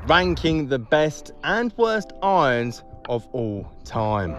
ranking the best and worst irons of all time.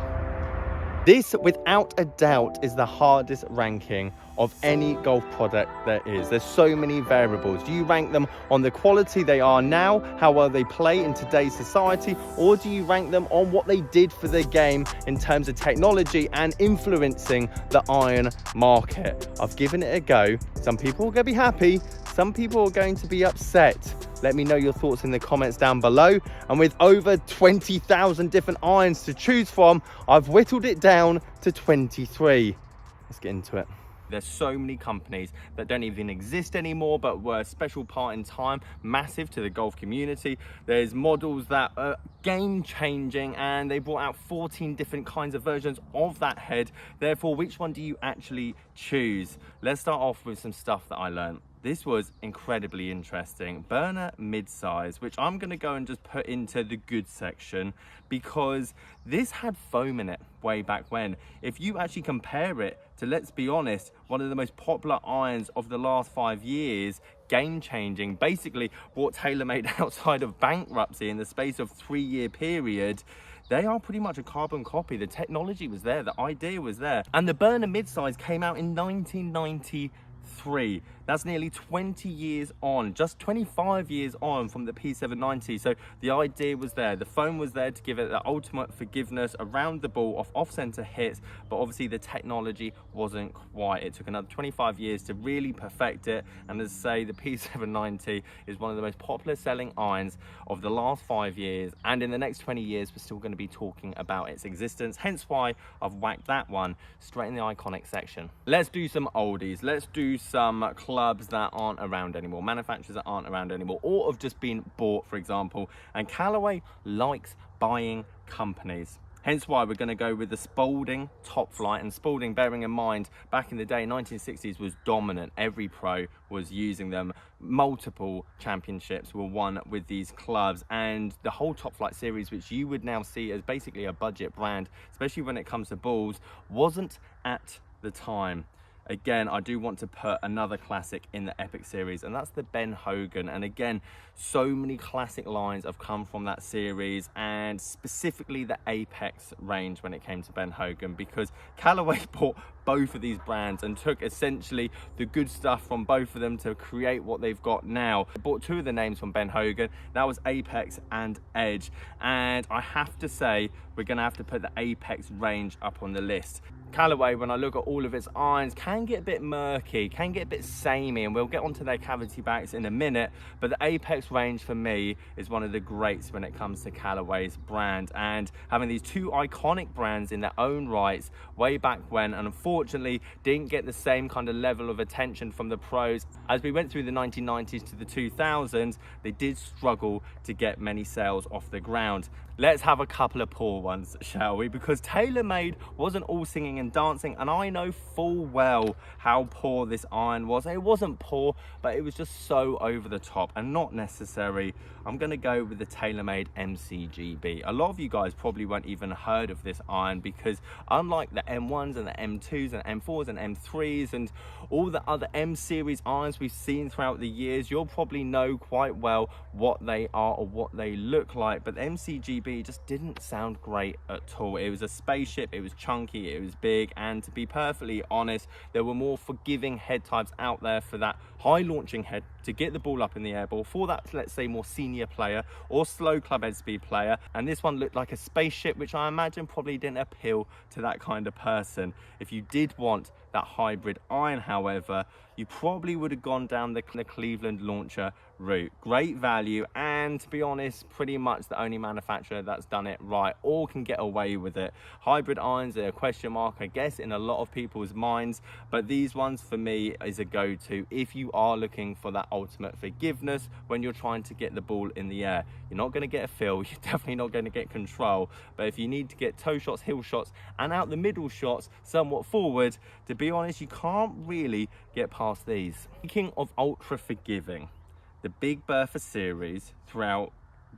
This, without a doubt, is the hardest ranking of any golf product there is. There's so many variables. Do you rank them on the quality they are now, how well they play in today's society, or do you rank them on what they did for the game in terms of technology and influencing the iron market? I've given it a go. Some people are going to be happy, some people are going to be upset. Let me know your thoughts in the comments down below. And with over 20,000 different irons to choose from, I've whittled it down to 23. Let's get into it. There's so many companies that don't even exist anymore, but were a special part in time, massive to the golf community. There's models that are game changing, and they brought out 14 different kinds of versions of that head. Therefore, which one do you actually choose? Let's start off with some stuff that I learned. This was incredibly interesting. Burner Midsize, which I'm going to go and just put into the good section, because this had foam in it way back when. If you actually compare it to, let's be honest, one of the most popular irons of the last 5 years, game changing, basically brought TaylorMade outside of bankruptcy in the space of 3-year period, they are pretty much a carbon copy. The technology was there, the idea was there. And the Burner Midsize came out in 1993. That's nearly 20 years on, just 25 years on from the P790. So the idea was there, the foam was there to give it the ultimate forgiveness around the ball of off-center hits, but obviously the technology wasn't quite. It took another 25 years to really perfect it. And as I say, the P790 is one of the most popular selling irons of the last 5 years. And in the next 20 years, we're still going to be talking about its existence. Hence why I've whacked that one straight in the iconic section. Let's do some oldies. Let's do some clubs that aren't around anymore, manufacturers that aren't around anymore, or have just been bought, for example. And Callaway likes buying companies. Hence why we're going to go with the Spalding Top Flight. And Spalding, bearing in mind, back in the day, 1960s, was dominant. Every pro was using them. Multiple championships were won with these clubs. And the whole Top Flight series, which you would now see as basically a budget brand, especially when it comes to balls, wasn't at the time. Again, I do want to put another classic in the Epic series, and that's the Ben Hogan. And again, so many classic lines have come from that series, and specifically the Apex range when it came to Ben Hogan, because Callaway bought both of these brands and took essentially the good stuff from both of them to create what they've got now. They bought two of the names from Ben Hogan. That was Apex and Edge. And I have to say, we're going to have to put the Apex range up on the list. Callaway, when I look at all of its irons, can get a bit murky, can get a bit samey, and we'll get onto their cavity backs in a minute. But the Apex range for me is one of the greats when it comes to Callaway's brand, and having these two iconic brands in their own rights way back when, and unfortunately didn't get the same kind of level of attention from the pros. As we went through the 1990s to the 2000s, they did struggle to get many sales off the ground. Let's have a couple of poor ones, shall we? Because TaylorMade wasn't all singing and dancing, and I know full well how poor this iron was. It wasn't poor, but it was just so over the top and not necessary. I'm going to go with the TaylorMade MCGB. A lot of you guys probably won't even heard of this iron, because unlike the M1s and the M2s and M4s and M3s and all the other M series irons we've seen throughout the years, you'll probably know quite well what they are or what they look like. But the MCGB just didn't sound great at all. It was a spaceship, it was chunky, it was big, and to be perfectly honest, there were more forgiving head types out there for that high launching head to get the ball up in the air ball for that, let's say, more senior player or slow club head speed player. And this one looked like a spaceship, which I imagine probably didn't appeal to that kind of person. If you did want that hybrid iron, however, you probably would have gone down the Cleveland launcher route. Great value, and to be honest, pretty much the only manufacturer that's done it right or can get away with it. Hybrid irons are a question mark, I guess, in a lot of people's minds, but these ones for me is a go-to if you are looking for that ultimate forgiveness when you're trying to get the ball in the air. You're not going to get a feel, you're definitely not going to get control, but if you need to get toe shots, heel shots, and out the middle shots somewhat forward, to be honest, you can't really get past these. Speaking of ultra forgiving, the Big Bertha series throughout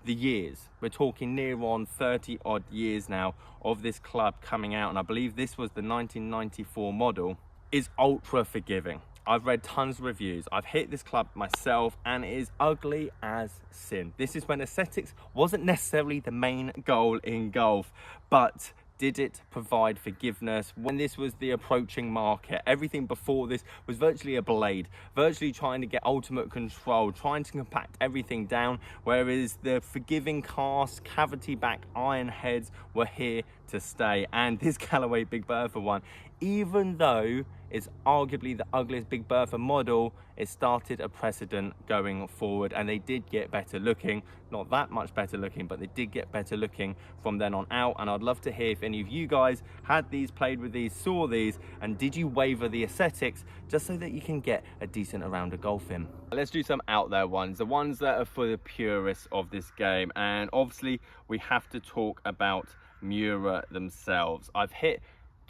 the years, we're talking near on 30 odd years now of this club coming out, and I believe this was the 1994 model, is ultra forgiving. I've read tons of reviews. I've hit this club myself and it is ugly as sin. This is when aesthetics wasn't necessarily the main goal in golf, but did it provide forgiveness when this was the approaching market? Everything before this was virtually a blade, virtually trying to get ultimate control, trying to compact everything down, whereas the forgiving cast, cavity back iron heads were here to stay. And this Callaway Big Bertha one, even though it's arguably the ugliest Big Bertha model, it started a precedent going forward, and they did get better looking. Not that much better looking, but they did get better looking from then on out. And I'd love to hear if any of you guys had these, played with these, saw these, and did you waver the aesthetics just so that you can get a decent round of golf in. Let's do some out there ones, the ones that are for the purists of this game. And obviously we have to talk about Miura themselves. I've hit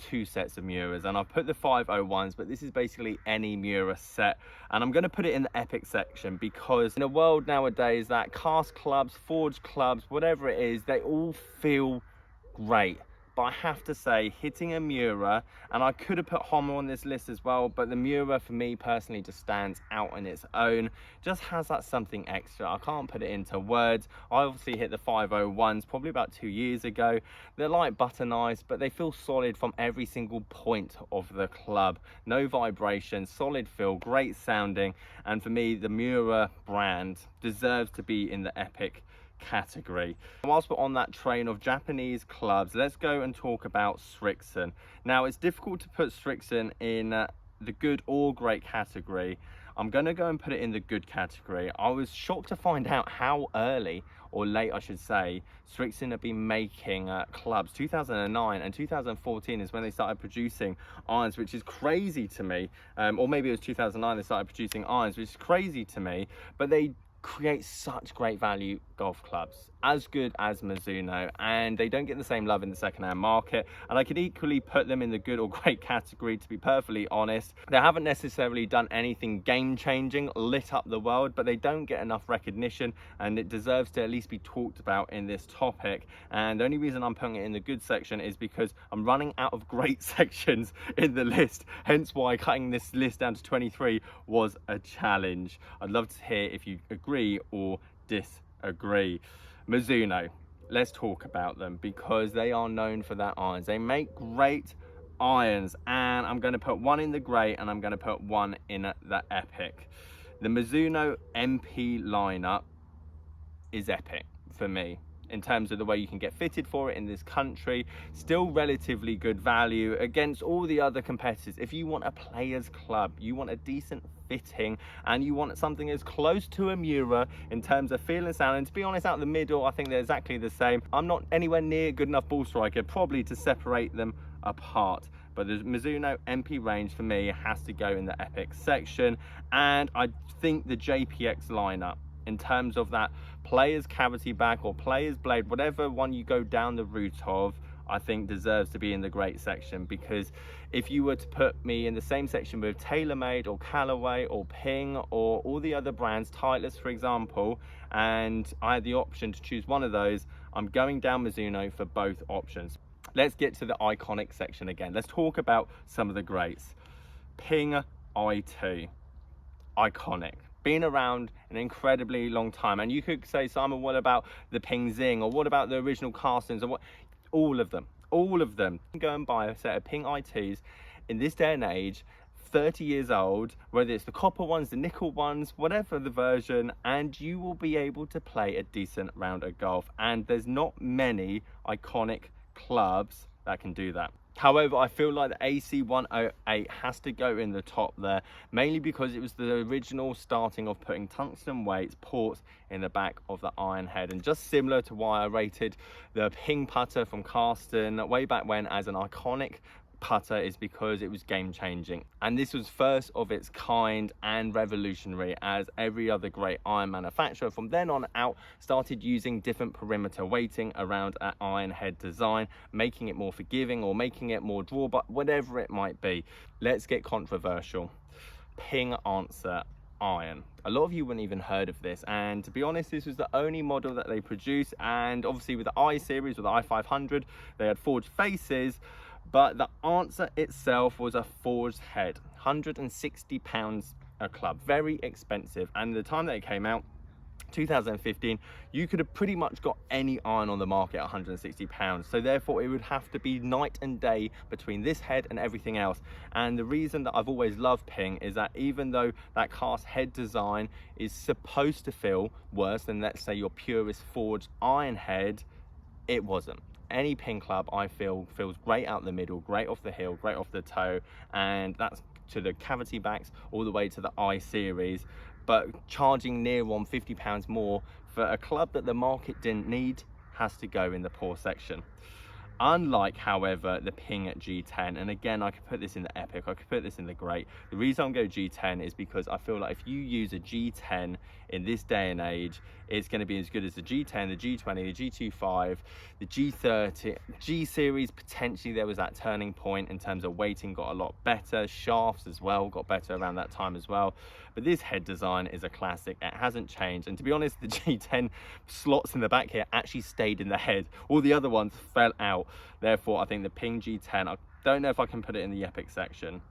2 sets of Miuras and I've put the 501s, but this is basically any Miura set, and I'm going to put it in the epic section because in a world nowadays that cast clubs, forged clubs, whatever it is, they all feel great. But I have to say, hitting a Miura, and I could have put Homer on this list as well, but the Miura for me personally just stands out on its own, just has that something extra. I can't put it into words. I obviously hit the 501s probably about 2 years ago. They're like butter knives, but they feel solid from every single point of the club. No vibration, solid feel, great sounding, and for me the Miura brand deserves to be in the epic category. Whilst we're on that train of Japanese clubs, let's go and talk about Srixon. Now, it's difficult to put Srixon in the good or great category. I'm going to go and put it in the good category. I was shocked to find out how early, or late I should say, Srixon have been making clubs. 2009 and 2014 is when they started producing irons, which is crazy to me. Or maybe it was 2009 they started producing irons, which is crazy to me. But they create such great value golf clubs, as good as Mizuno, and they don't get the same love in the second-hand market. And I could equally put them in the good or great category, to be perfectly honest. They haven't necessarily done anything game-changing, lit up the world, but they don't get enough recognition, and it deserves to at least be talked about in this topic. And the only reason I'm putting it in the good section is because I'm running out of great sections in the list, hence why cutting this list down to 23 was a challenge. I'd love to hear if you agree or disagree. Mizuno, let's talk about them because they are known for their irons. They make great irons, and I'm going to put one in the great and I'm going to put one in the epic. The Mizuno MP lineup is epic for me in terms of the way you can get fitted for it in this country. Still relatively good value against all the other competitors. If you want a player's club, you want a decent fitting, and you want something as close to a Miura in terms of feel and sound, and to be honest, out the middle I think they're exactly the same. I'm not anywhere near good enough ball striker probably to separate them apart, but the Mizuno MP range for me has to go in the epic section. And I think the JPX lineup, in terms of that player's cavity back or player's blade, whatever one you go down the route of, I think deserves to be in the great section. Because if you were to put me in the same section with TaylorMade or Callaway or Ping or all the other brands, Titleist for example, and I had the option to choose one of those, I'm going down Mizuno for both options. Let's get to the iconic section again. Let's talk about some of the greats. Ping I2, iconic. Been around an incredibly long time, and you could say, Simon, what about the Ping Zing, or what about the original castings, or what? All of them. Go and buy a set of Ping I2s in this day and age, 30 years old, whether it's the copper ones, the nickel ones, whatever the version, and you will be able to play a decent round of golf. And there's not many iconic clubs that can do that. However, I feel like the AC108 has to go in the top there, mainly because it was the original starting of putting tungsten weights, ports in the back of the iron head. And just similar to why I rated the Ping putter from Karsten way back when as an iconic putter, is because it was game changing, and this was first of its kind and revolutionary, as every other great iron manufacturer from then on out started using different perimeter weighting around an iron head design, making it more forgiving or making it more draw, but whatever it might be. Let's get controversial. Ping Answer iron. A lot of you wouldn't even heard of this, and to be honest, this was the only model that they produced. And obviously with the I series, with the i500, they had forged faces, but the Answer itself was a forged head. £160 a club, very expensive. And the time that it came out, 2015, you could have pretty much got any iron on the market at £160. So therefore it would have to be night and day between this head and everything else. And the reason that I've always loved Ping is that even though that cast head design is supposed to feel worse than, let's say, your purest forged iron head, it wasn't. Any Ping club I feel feels great out the middle, great off the heel, great off the toe, and that's to the cavity backs all the way to the I series. But charging near on £50 more for a club that the market didn't need has to go in the poor section. Unlike, however, the Ping at G10, and again, I could put this in the Epic, I could put this in the Great. The reason I'm going G10 is because I feel like if you use a G10 in this day and age, it's going to be as good as the G10, the G20, the G25, the G30, G series. Potentially there was that turning point in terms of weighting got a lot better, shafts as well got better around that time as well. But this head design is a classic, it hasn't changed. And to be honest, the G10 slots in the back here actually stayed in the head. All the other ones fell out. Therefore, I think the Ping G10, I don't know if I can put it in the Epic section.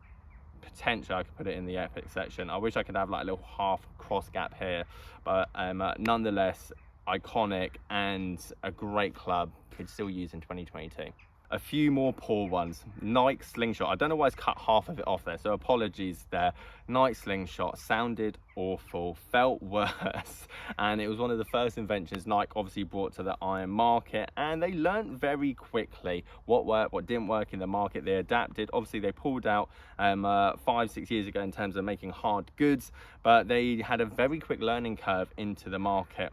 Potentially I could put it in the Epic section. I wish I could have like a little half cross gap here, but nonetheless, iconic and a great club, could still use in 2022. A few more poor ones. Nike Slingshot. I don't know why it's cut half of it off there, so apologies there. Nike Slingshot sounded awful, felt worse, and it was one of the first inventions Nike obviously brought to the iron market, and they learned very quickly what worked, what didn't work in the market. They adapted. Obviously they pulled out 5-6 years ago in terms of making hard goods, but they had a very quick learning curve into the market.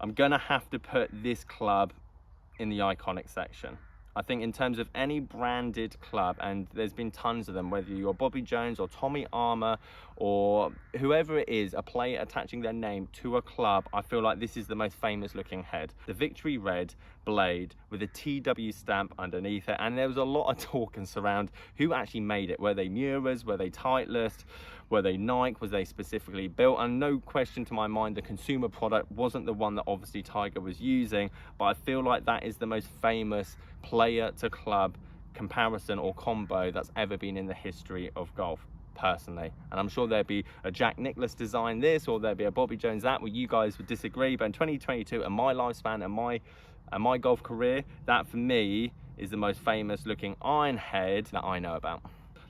I'm gonna have to put this club in the iconic section. I think in terms of any branded club, and there's been tons of them, whether you're Bobby Jones or Tommy Armour or whoever it is, a player attaching their name to a club, I feel like this is the most famous looking head. The Victory Red blade with a TW stamp underneath it, and there was a lot of talk and surround who actually made it. Were they Muras? Were they Titleist? Were they Nike? Was they specifically built? And no question to my mind, the consumer product wasn't the one that obviously Tiger was using, but I feel like that is the most famous player to club comparison or combo that's ever been in the history of golf, personally. And I'm sure there'd be a Jack Nicklaus design this, or there'd be a Bobby Jones that, where you guys would disagree. But in 2022 and my lifespan and my golf career, that for me is the most famous looking iron head that I know about.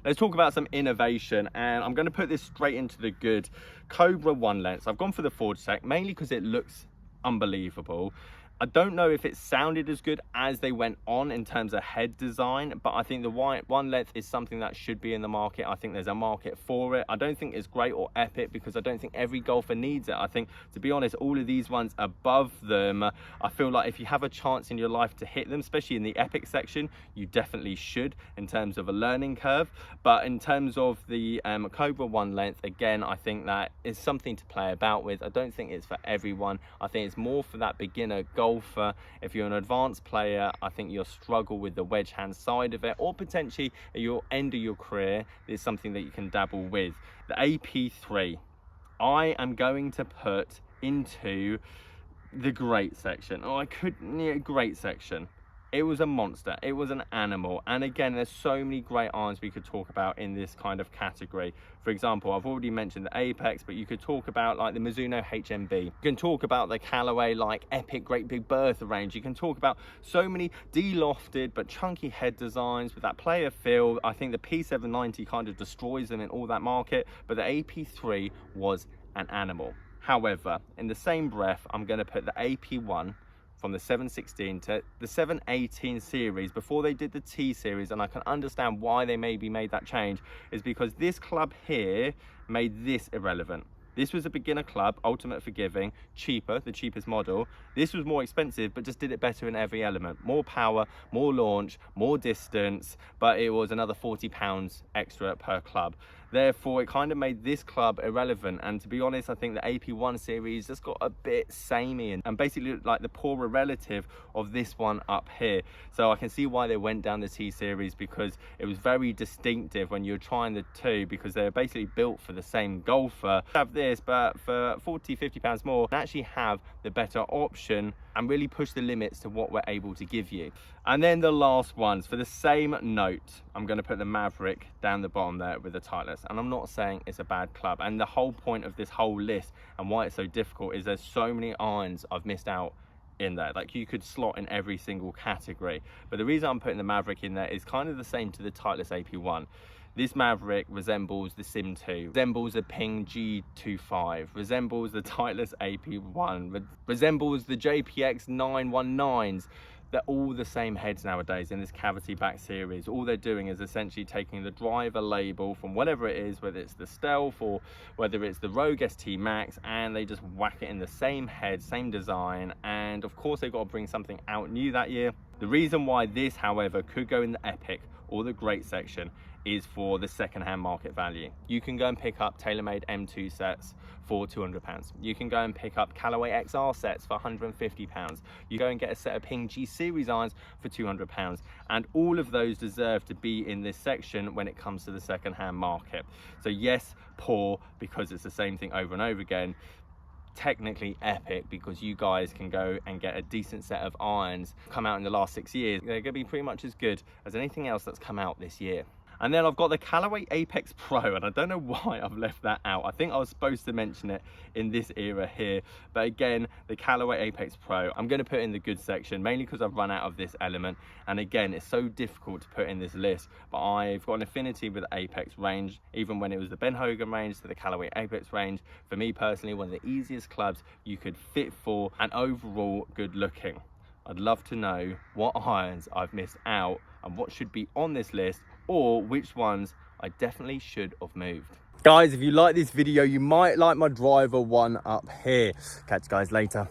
Let's talk about some innovation, and I'm going to put this straight into the good. Cobra one length. I've gone for the Forge Tech mainly because it looks unbelievable. I don't know if it sounded as good as they went on in terms of head design, but I think the one length is something that should be in the market. I think there's a market for it. I don't think it's great or epic because I don't think every golfer needs it. I think, to be honest, all of these ones above them, I feel like if you have a chance in your life to hit them, especially in the epic section, you definitely should in terms of a learning curve. But in terms of the Cobra one length, again, I think that is something to play about with. I don't think it's for everyone. I think it's more for that beginner golfer. If you're an advanced player, I think you'll struggle with the wedge hand side of it, or potentially at your end of your career, it's something that you can dabble with. The AP3, I am going to put into the great section. Great section. It was a monster, it was an animal. And again, there's so many great irons we could talk about in this kind of category. For example, I've already mentioned the Apex, but you could talk about like the Mizuno HMB. You can talk about the Callaway like Epic Great Big Bertha range. You can talk about so many de-lofted but chunky head designs with that player feel. I think the P790 kind of destroys them in all that market, but the AP3 was an animal. However, in the same breath, I'm going to put the AP1 from the 716 to the 718 series before they did the T series, and I can understand why they maybe made that change, is because this club here made this irrelevant. This was a beginner club, ultimate forgiving, cheaper, the cheapest model. This was more expensive, but just did it better in every element. More power, more launch, more distance, but it was another £40 extra per club. Therefore, it kind of made this club irrelevant. And to be honest, I think the AP1 series just got a bit samey and basically looked like the poorer relative of this one up here. So I can see why they went down the T series, because it was very distinctive when you're trying the two, because they're basically built for the same golfer. Have this, but for £40, £50 more, and actually have the better option and really push the limits to what we're able to give you. And then the last ones, for the same note, I'm going to put the Maverick down the bottom there with the Titleist. And I'm not saying it's a bad club. And the whole point of this whole list and why it's so difficult is there's so many irons I've missed out in there. Like, you could slot in every single category, but the reason I'm putting the Maverick in there is kind of the same to the Titleist AP1. This Maverick resembles the Sim 2, resembles the Ping G25, resembles the Titleist AP1, resembles the JPX 919s. They're all the same heads nowadays in this cavity back series. All they're doing is essentially taking the driver label from whatever it is, whether it's the Stealth or whether it's the Rogue ST Max, and they just whack it in the same head, same design. And of course they've got to bring something out new that year. The reason why this, however, could go in the Epic or the Great section is for the second-hand market value. You can go and pick up TaylorMade M2 sets for £200. You can go and pick up Callaway XR sets for £150. You go and get a set of Ping G series irons for £200. And all of those deserve to be in this section when it comes to the second-hand market. So yes, poor because it's the same thing over and over again. Technically epic because you guys can go and get a decent set of irons come out in the last 6 years. They're going to be pretty much as good as anything else that's come out this year. And then I've got the Callaway Apex Pro, and I don't know why I've left that out. I think I was supposed to mention it in this era here, but again, the Callaway Apex Pro, I'm going to put in the good section, mainly because I've run out of this element. And again, it's so difficult to put in this list, but I've got an affinity with the Apex range, even when it was the Ben Hogan range to the Callaway Apex range. For me personally, one of the easiest clubs you could fit for, and overall good looking. I'd love to know what irons I've missed out and what should be on this list, or which ones I definitely should have moved. Guys, if you like this video, you might like my driver one up here. Catch you guys later.